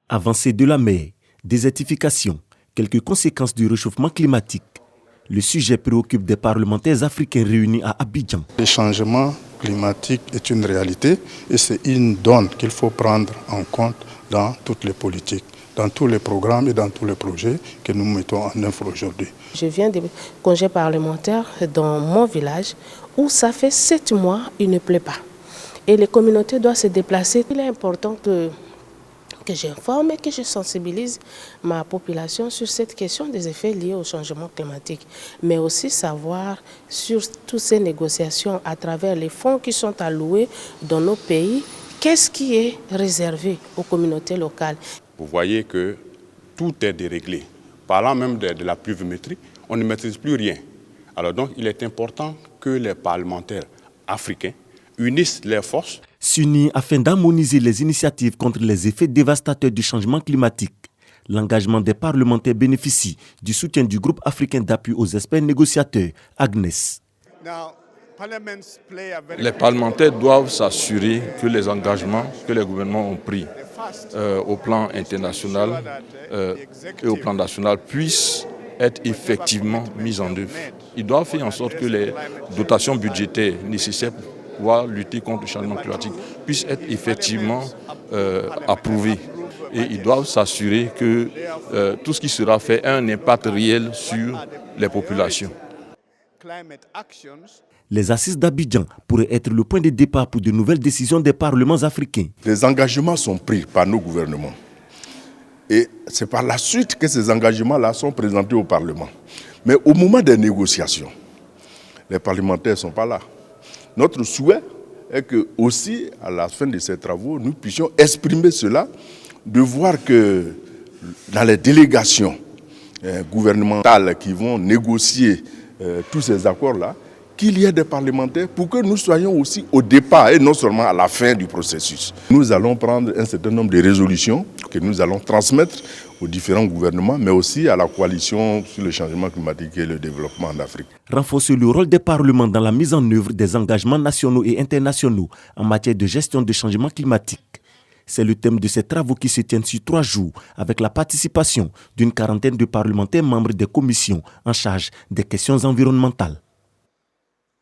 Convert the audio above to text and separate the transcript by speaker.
Speaker 1: Avancée de la mer, désertification, quelques conséquences du réchauffement climatique. Le sujet préoccupe des parlementaires africains réunis à Abidjan.
Speaker 2: Le changement climatique est une réalité et c'est une donne qu'il faut prendre en compte dans toutes les politiques, dans tous les programmes et dans tous les projets que nous mettons en œuvre aujourd'hui.
Speaker 3: Je viens des congés parlementaires dans mon village où ça fait 7 mois, il ne pleut pas. Et les communautés doivent se déplacer. Il est important que j'informe et que je sensibilise ma population sur cette question des effets liés au changement climatique, mais aussi savoir sur toutes ces négociations à travers les fonds qui sont alloués dans nos pays, qu'est-ce qui est réservé aux communautés locales.
Speaker 4: Vous voyez que tout est déréglé. Parlant même de la pluviométrie, on ne maîtrise plus rien. Alors donc, il est important que les parlementaires africains unissent leurs forces.
Speaker 1: S'unir afin d'harmoniser les initiatives contre les effets dévastateurs du changement climatique. L'engagement des parlementaires bénéficie du soutien du groupe africain d'appui aux experts négociateurs, AGNES.
Speaker 5: Les parlementaires doivent s'assurer que les engagements que les gouvernements ont pris au plan international et au plan national puissent être effectivement mis en œuvre. Ils doivent faire en sorte que les dotations budgétaires nécessaires pour pouvoir lutter contre le changement climatique puissent être effectivement approuvées. Et ils doivent s'assurer que tout ce qui sera fait a un impact réel sur les populations.
Speaker 1: Les assises d'Abidjan pourraient être le point de départ pour de nouvelles décisions des parlements africains.
Speaker 2: Les engagements sont pris par nos gouvernements. Et c'est par la suite que ces engagements-là sont présentés au Parlement. Mais au moment des négociations, les parlementaires ne sont pas là. Notre souhait est que aussi, à la fin de ces travaux, nous puissions exprimer cela, de voir que dans les délégations gouvernementales qui vont négocier tous ces accords-là, qu'il y ait des parlementaires pour que nous soyons aussi au départ et non seulement à la fin du processus. Nous allons prendre un certain nombre de résolutions que nous allons transmettre aux différents gouvernements, mais aussi à la coalition sur le changement climatique et le développement en Afrique.
Speaker 1: Renforcer le rôle des parlements dans la mise en œuvre des engagements nationaux et internationaux en matière de gestion du changement climatique. C'est le thème de ces travaux qui se tiennent sur 3 jours avec la participation d'une quarantaine de parlementaires membres des commissions en charge des questions environnementales.